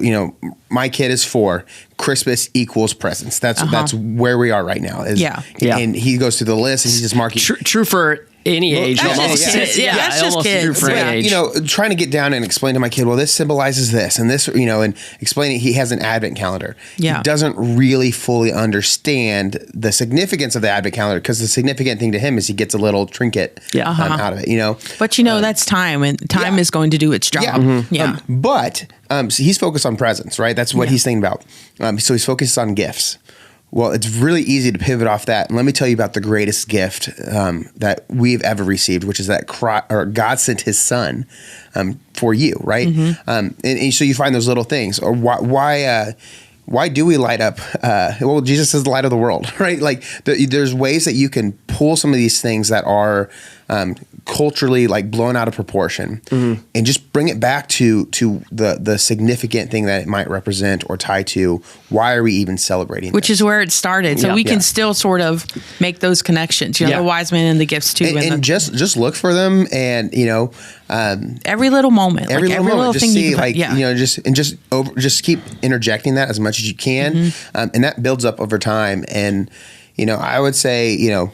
Speaker 3: my kid is 4. Christmas equals presents. That's where we are right now. And he goes through the list and he's just marking.
Speaker 1: True for any age.
Speaker 2: That's just kids.
Speaker 1: True for any age.
Speaker 3: Trying to get down and explain to my kid, well, this symbolizes this and this, and explaining he has an advent calendar.
Speaker 2: Yeah.
Speaker 3: He doesn't really fully understand the significance of the advent calendar, because the significant thing to him is he gets a little trinket out of it,
Speaker 2: But that's time, and time is going to do its job.
Speaker 3: Yeah. But so he's focused on presents, right? That's what he's thinking about. So he's focused on gifts. Well, it's really easy to pivot off that. And let me tell you about the greatest gift that we've ever received, which is that God sent his son for you, right? And so you find those little things. Or why why do we light up? Well, Jesus is the light of the world, right? Like there's ways that you can pull some of these things that are culturally like blown out of proportion and just bring it back to the significant thing that it might represent or tie to. Why are we even celebrating
Speaker 2: Which
Speaker 3: this?
Speaker 2: is where it started. So we can still sort of make those connections, the wise men and the gifts too.
Speaker 3: And just look for them and,
Speaker 2: every little moment,
Speaker 3: every little
Speaker 2: thing
Speaker 3: see,
Speaker 2: you can
Speaker 3: just keep interjecting that as much as you can. And that builds up over time. And, I would say,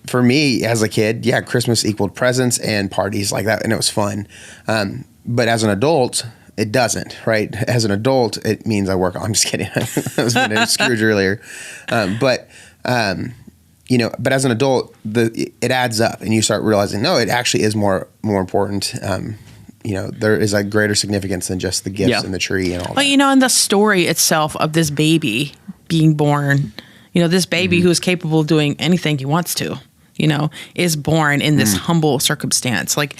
Speaker 3: for me as a kid, Christmas equaled presents and parties like that. And it was fun. But as an adult, it doesn't, right? As an adult, it means I work. I'm just kidding. I was being Scrooge earlier. But as an adult, it adds up and you start realizing, no, it actually is more important. There is a greater significance than just the gifts and the tree and all that.
Speaker 2: And the story itself of this baby being born, this baby who is capable of doing anything he wants to, is born in this humble circumstance. Like,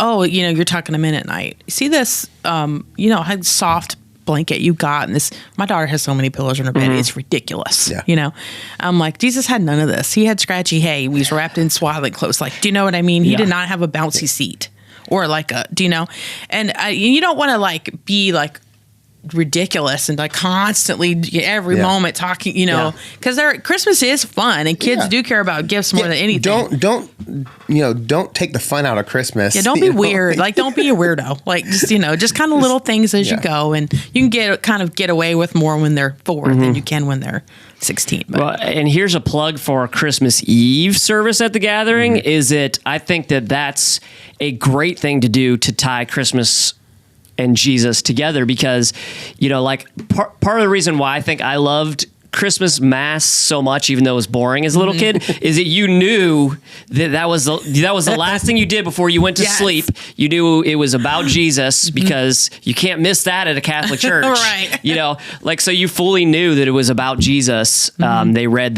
Speaker 2: you're tucking him in at night. See this, soft blanket you got, and this, my daughter has so many pillows in her bed, it's ridiculous. I'm like, Jesus had none of this. He had scratchy hay. He was wrapped in swaddling clothes. Like, do you know what I mean? He did not have a bouncy seat or like and you don't want to like be like ridiculous and like constantly every moment talking, because Christmas is fun and kids do care about gifts more than anything.
Speaker 3: Don't take the fun out of Christmas.
Speaker 2: Yeah, don't be weird. Like, don't be a weirdo. Like, just kind of little things as you go, and you can get away with more when they're 4 than you can when they're 16. But.
Speaker 1: Well, and here's a plug for Christmas Eve service at the gathering. I think that's a great thing to do to tie Christmas and Jesus together, because part of the reason why I think I loved Christmas Mass so much, even though it was boring as a little kid, is that you knew that was the last thing you did before you went to sleep. You knew it was about Jesus, because you can't miss that at a Catholic church.
Speaker 2: Right.
Speaker 1: So you fully knew that it was about Jesus. They went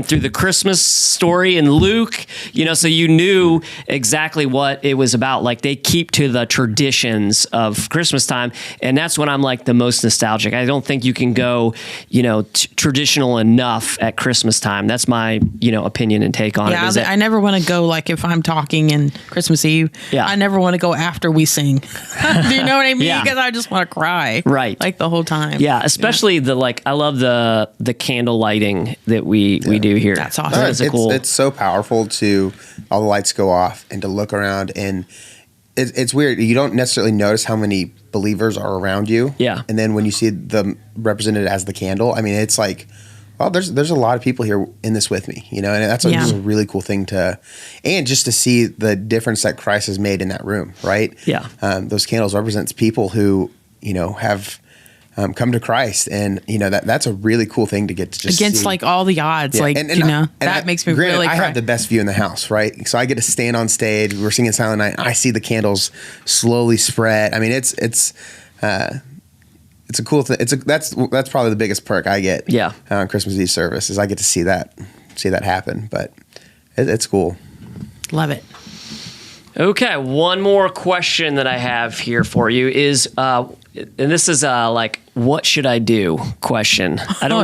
Speaker 1: through the Christmas story in Luke, so you knew exactly what it was about. Like, they keep to the traditions of Christmas time. And that's when I'm like the most nostalgic. I don't think you can go, traditional enough at Christmas time. That's my, opinion and take on it.
Speaker 2: Yeah, I never want to go, like, if I'm talking in Christmas Eve, I never want to go after we sing. Do you know what I mean? Because I just want to cry.
Speaker 1: Right.
Speaker 2: Like, the whole time.
Speaker 1: Yeah, especially I love the candle lighting that we do here.
Speaker 2: That's awesome.
Speaker 3: It's so powerful to all the lights go off and to look around, and it's weird. You don't necessarily notice how many believers are around you.
Speaker 1: Yeah.
Speaker 3: And then when you see them represented as the candle, I mean, it's like, well, there's a lot of people here in this with me, and that's just a really cool thing and just to see the difference that Christ has made in that room, right?
Speaker 1: Yeah.
Speaker 3: Those candles represents people who, have come to Christ, and that's a really cool thing to get to just
Speaker 2: against
Speaker 3: see.
Speaker 2: Like all the odds, that makes me really cry.
Speaker 3: I have the best view in the house, right? So I get to stand on stage. We're singing Silent Night. I see the candles slowly spread. I mean, it's a cool thing. That's probably the biggest perk I get. On Christmas Eve service is I get to see that happen. But it's cool.
Speaker 2: Love it.
Speaker 1: Okay, one more question that I have here for you is, and this is what should I do question. I don't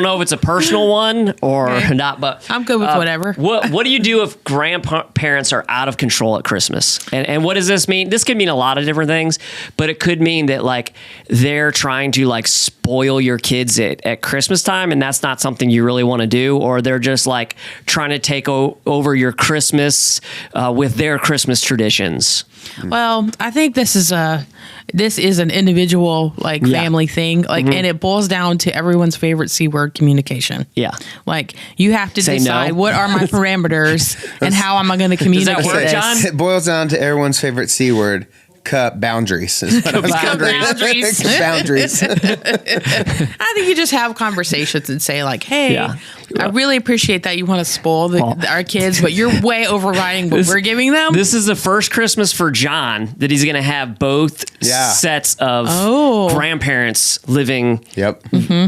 Speaker 1: know if it's a personal one or not, but
Speaker 2: I'm good with whatever.
Speaker 1: What do you do if grandparents are out of control at Christmas? And what does this mean? This could mean a lot of different things, but it could mean that they're trying to spoil your kids at Christmas time, and that's not something you really want to do, or they're just trying to take over your Christmas with their Christmas traditions.
Speaker 2: Well, I think this is an individual family thing, and it boils down to everyone's favorite C word, communication.
Speaker 1: Yeah,
Speaker 2: you have to decide what are my parameters and how am I going to communicate.
Speaker 1: Does that work, John?
Speaker 3: It boils down to everyone's favorite C word. Boundaries.
Speaker 2: Boundaries.
Speaker 3: Boundaries.
Speaker 2: I think you just have conversations and say hey, I really appreciate that you want to spoil our kids, but you're way overriding what we're giving them.
Speaker 1: This is the first Christmas for John that he's going to have both sets of grandparents living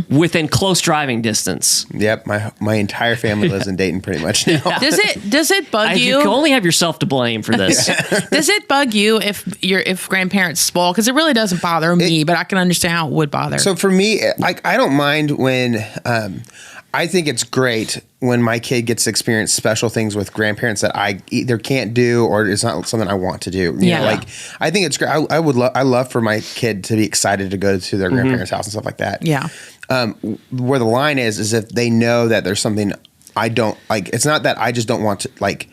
Speaker 1: within close driving distance.
Speaker 3: Yep, my entire family lives in Dayton pretty much now.
Speaker 2: Does it bug you?
Speaker 1: You can only have yourself to blame for this.
Speaker 2: Does it bug you if grandparents spoil? Because it really doesn't bother me, but I can understand how it would bother.
Speaker 3: So for me, like, I don't mind when I think it's great when my kid gets to experience special things with grandparents that I either can't do or it's not something I want to do. You know, like, I think it's great. I love for my kid to be excited to go to their grandparents' house and stuff like that.
Speaker 2: Yeah.
Speaker 3: Where the line is if they know that there's something I don't like. It's not that I just don't want to, like,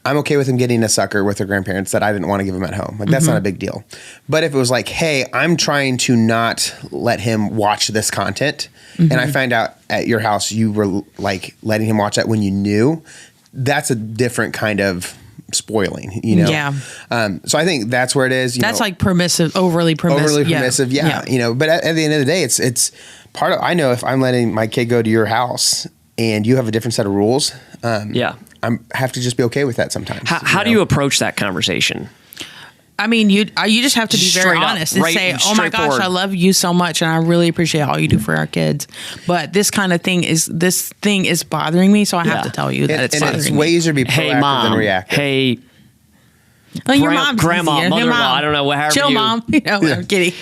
Speaker 3: I'm okay with them getting a sucker with their grandparents that I didn't want to give them at home. Like, that's not a big deal. But if it was like, hey, I'm trying to not let him watch this content, and I find out at your house you were like letting him watch that when you knew, that's a different kind of spoiling, you know?
Speaker 2: Yeah.
Speaker 3: So I think that's where it is.
Speaker 2: That's like permissive, overly permissive.
Speaker 3: Overly permissive, yeah. You know, but at the end of the day, it's part of, I know if I'm letting my kid go to your house and you have a different set of rules, I have to just be okay with that sometimes.
Speaker 1: How do you approach that conversation?
Speaker 2: I mean, you just have to be very honest and say, "Oh my gosh, I love you so much, and I really appreciate all you do for our kids. But this thing is bothering me, so I have to tell you that it's bothering me."
Speaker 3: It's way easier to be proactive than reactive.
Speaker 1: Hey,
Speaker 2: your mom's
Speaker 1: grandma,
Speaker 2: easier.
Speaker 1: mother-in-law, I don't know, however
Speaker 2: chill, mom. You know, I'm kidding.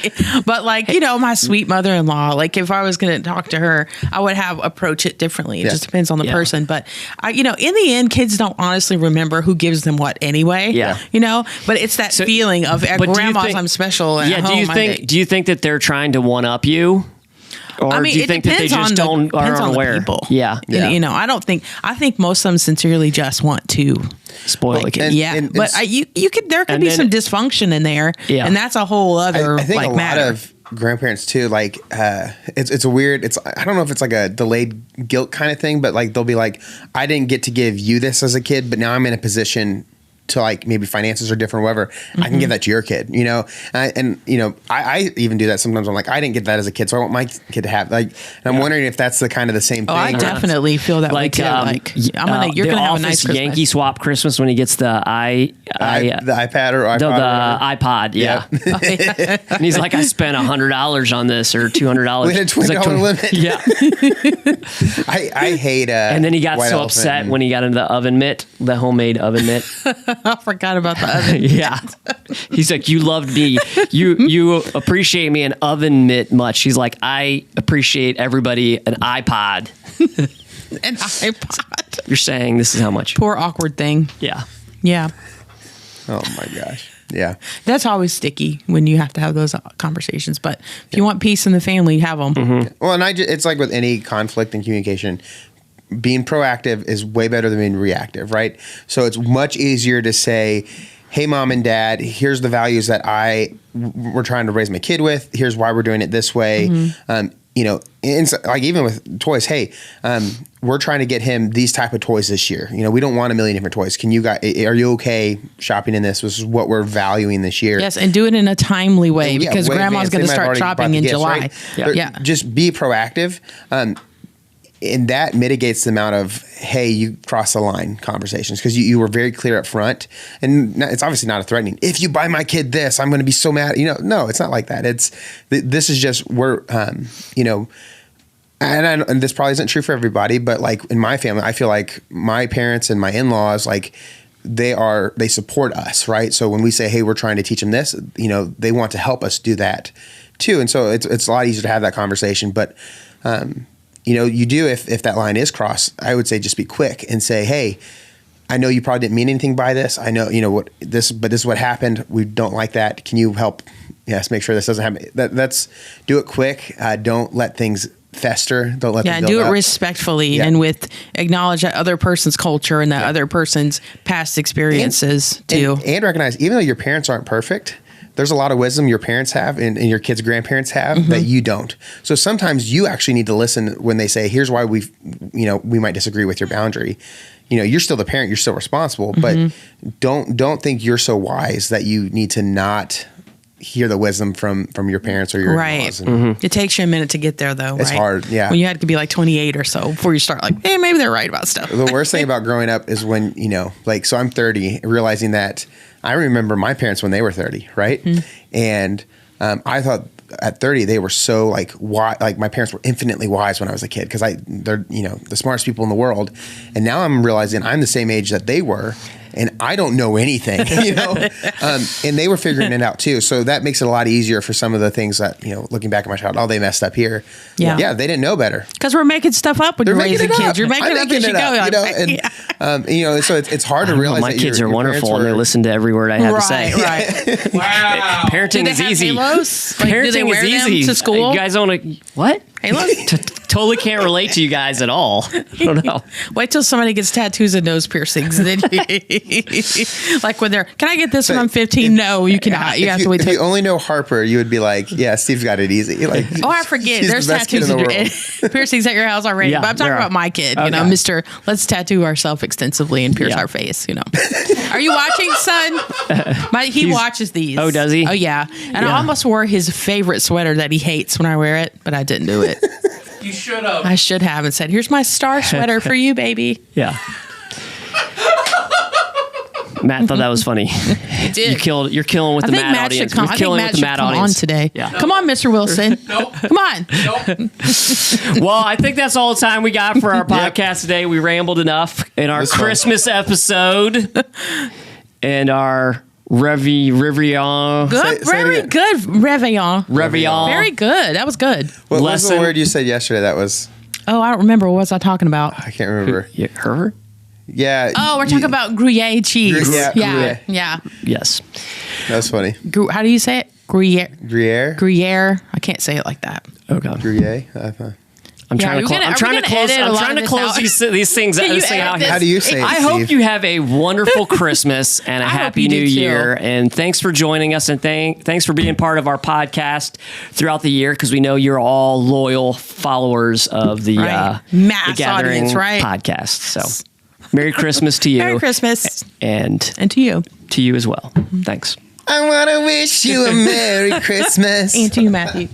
Speaker 2: But like, you know, my sweet mother-in-law, like if I was going to talk to her, I would approach it differently. It just depends on the person. But in the end, kids don't honestly remember who gives them what anyway.
Speaker 1: Yeah.
Speaker 2: You know, but it's that feeling of at grandma's, I'm special. And at home,
Speaker 1: do you think that they're trying to one up you? Or do you think that they just aren't aware? Yeah.
Speaker 2: You know, I think most of them sincerely just want to
Speaker 1: spoil the kid.
Speaker 2: But there could be some dysfunction in there. Yeah. And that's a whole other
Speaker 3: I think
Speaker 2: like
Speaker 3: a
Speaker 2: matter.
Speaker 3: lot of grandparents too, like it's a weird, I don't know if it's like a delayed guilt kind of thing, but like they'll be like, I didn't get to give you this as a kid, but now I'm in a position to, like, maybe finances are different or whatever, I can give that to your kid, you know? And you know, I even do that sometimes. I'm like, I didn't get that as a kid, so I want my kid to have, like, and I'm wondering if that's the kind of the same thing.
Speaker 2: I definitely feel that way too. You're gonna have a nice Christmas.
Speaker 1: Yankee swap Christmas when he gets the
Speaker 3: iPad or iPod.
Speaker 1: The iPod, yeah. And he's like, I spent $100 on this or $200.
Speaker 3: We had a $20 limit.
Speaker 1: Yeah.
Speaker 3: I hate
Speaker 1: and then he got so upset when he got into the oven mitt, the homemade oven mitt.
Speaker 2: I forgot about the oven.
Speaker 1: Yeah. He's like, you loved me. You appreciate me an oven mitt much. He's like, I appreciate everybody an iPod.
Speaker 2: An iPod.
Speaker 1: You're saying this is how much.
Speaker 2: Poor awkward thing.
Speaker 1: Yeah.
Speaker 2: Yeah.
Speaker 3: Oh my gosh. Yeah.
Speaker 2: That's always sticky when you have to have those conversations. But if you want peace in the family, have them.
Speaker 1: Mm-hmm.
Speaker 3: Well, and it's like with any conflict and communication, being proactive is way better than being reactive, right? So it's much easier to say, hey, mom and dad, here's the values that we're trying to raise my kid with. Here's why we're doing it this way. Mm-hmm. You know, like even with toys, hey, we're trying to get him these type of toys this year. You know, we don't want a million different toys. Are you okay shopping in this? This is what we're valuing this year.
Speaker 2: Yes, and do it in a timely way because grandma's going to start shopping in July.
Speaker 3: Right? Yeah. Just be proactive. And that mitigates the amount of, hey, you cross the line conversations because you were very clear up front. And it's obviously not a threatening. If you buy my kid this, I'm going to be so mad. You know, no, it's not like that. This is just, you know, and this probably isn't true for everybody, but like in my family, I feel like my parents and my in-laws, like they support us, right? So when we say, hey, we're trying to teach them this, you know, they want to help us do that too. And so it's a lot easier to have that conversation. But, you know, you do, if that line is crossed, I would say just be quick and say, hey, I know you probably didn't mean anything by this. I know, you know, but this is what happened. We don't like that. Can you help? Yes, make sure this doesn't happen. That's do it quick. Don't let things fester. Don't let them build
Speaker 2: do it
Speaker 3: up.
Speaker 2: Respectfully and with acknowledge that other person's culture and that other person's past experiences too.
Speaker 3: And recognize, even though your parents aren't perfect, there's a lot of wisdom your parents have and your kids' grandparents have that you don't. So sometimes you actually need to listen when they say, here's why we might disagree with your boundary. You know, you're still the parent, you're still responsible, but don't think you're so wise that you need to not, hear the wisdom from your parents or your
Speaker 2: Right.
Speaker 3: in-laws.
Speaker 2: It takes you a minute to get there, though.
Speaker 3: It's
Speaker 2: right?
Speaker 3: hard, yeah.
Speaker 2: When you had to be like 28 or so before you start like, hey, maybe they're right about stuff.
Speaker 3: The worst thing about growing up is when, like, so I'm 30, realizing that I remember my parents when they were 30, right? And I thought at 30 they were so like wise, like my parents were infinitely wise when I was a kid because they're the smartest people in the world. And now I'm realizing I'm the same age that they were. And I don't know anything, and they were figuring it out too. So that makes it a lot easier for some of the things that, looking back at my child, they messed up here. Yeah, they didn't know better.
Speaker 2: Because we're making stuff up when you're raising kids. You're making it up as you go.
Speaker 3: So it's hard to realize
Speaker 1: my
Speaker 3: that
Speaker 1: kids are wonderful and they listen to every word I have to say.
Speaker 2: Right.
Speaker 4: Wow.
Speaker 1: Parenting is easy.
Speaker 2: Halos? Like, do they wear them to school?
Speaker 1: You guys own a what?
Speaker 2: Halos?
Speaker 1: Totally can't relate to you guys at all. I don't know.
Speaker 2: Wait till somebody gets tattoos and nose piercings. Then like when they're, can I get this when I'm 15? No, you cannot. You have to wait
Speaker 3: If
Speaker 2: till.
Speaker 3: you only know Harper, you would be like, yeah, Steve's got it easy. Like,
Speaker 2: Oh, I forget.
Speaker 3: she's
Speaker 2: There's
Speaker 3: the best kid
Speaker 2: tattoos
Speaker 3: in the
Speaker 2: and piercings at your house already.
Speaker 1: Yeah,
Speaker 2: but I'm talking
Speaker 1: there are.
Speaker 2: about my kid.
Speaker 1: Okay.
Speaker 2: Mr. Let's tattoo ourselves extensively and pierce
Speaker 1: Yeah.
Speaker 2: our face. Are you watching, son? He watches these.
Speaker 1: Oh, does he?
Speaker 2: Oh, yeah. And I
Speaker 1: Yeah.
Speaker 2: almost wore his favorite sweater that he hates when I wear it, but I didn't do it.
Speaker 4: You should have.
Speaker 2: I should have and said, "Here's my star sweater for you, baby."
Speaker 1: Yeah. Matt thought that was funny.
Speaker 2: Did.
Speaker 1: You're killing with
Speaker 2: I
Speaker 1: the
Speaker 2: think
Speaker 1: Matt
Speaker 2: Matt
Speaker 1: audience.
Speaker 2: should come.
Speaker 1: You're
Speaker 2: I think
Speaker 1: killing
Speaker 2: Matt
Speaker 1: with the
Speaker 2: should
Speaker 1: Matt
Speaker 2: come on
Speaker 1: audience.
Speaker 2: today.
Speaker 1: Yeah.
Speaker 2: Come on, Mr. Wilson.
Speaker 4: Nope.
Speaker 2: Come on.
Speaker 4: Nope.
Speaker 1: Well, I think that's all the time we got for our podcast today. We rambled enough in our
Speaker 3: This one.
Speaker 1: Christmas episode and our Réveillon.
Speaker 2: Good,
Speaker 3: say it
Speaker 2: very
Speaker 3: again.
Speaker 2: good, Réveillon.
Speaker 1: Réveillon.
Speaker 2: Very good. That was good.
Speaker 3: what was the
Speaker 1: lesson-
Speaker 3: word you said yesterday? That was,
Speaker 2: Oh, I don't remember. What was I talking about?
Speaker 3: I can't remember.
Speaker 1: Yeah, her?
Speaker 3: Yeah.
Speaker 2: Oh, we're talking about Gruyere cheese.
Speaker 3: Yeah,
Speaker 2: yeah,
Speaker 3: Gruyere.
Speaker 2: yeah.
Speaker 1: Yes.
Speaker 3: That was funny.
Speaker 2: How do you say it? Gruyere.
Speaker 3: Gruyere?
Speaker 2: Gruyere. I can't say it like that.
Speaker 1: Oh God.
Speaker 3: Gruyere? I thought.
Speaker 1: I'm
Speaker 2: Yeah,
Speaker 1: trying to
Speaker 2: are we
Speaker 1: close.
Speaker 2: gonna-
Speaker 1: I'm
Speaker 2: are we
Speaker 1: trying to
Speaker 2: gonna
Speaker 1: close.
Speaker 2: edit a
Speaker 1: I'm
Speaker 2: lot
Speaker 1: trying
Speaker 2: of
Speaker 1: to
Speaker 2: this
Speaker 1: close
Speaker 2: out?
Speaker 1: these things
Speaker 2: Can you
Speaker 1: this thing
Speaker 2: edit
Speaker 1: out
Speaker 2: this?
Speaker 1: here.
Speaker 3: How do you say it,
Speaker 1: I hope
Speaker 3: Steve?
Speaker 1: you have a wonderful Christmas and a
Speaker 2: hope
Speaker 1: happy
Speaker 2: you do
Speaker 1: new
Speaker 2: too.
Speaker 1: year. And thanks for joining us and thanks for being part of our podcast throughout the year because we know you're all loyal followers of the,
Speaker 2: Right. Mass
Speaker 1: the Gathering
Speaker 2: audience, right?
Speaker 1: podcast. So Merry Christmas to you.
Speaker 2: Merry Christmas.
Speaker 1: And
Speaker 2: And to you.
Speaker 1: to you as well. Thanks.
Speaker 3: I want to wish you a Merry Christmas.
Speaker 2: And to you, Matthew.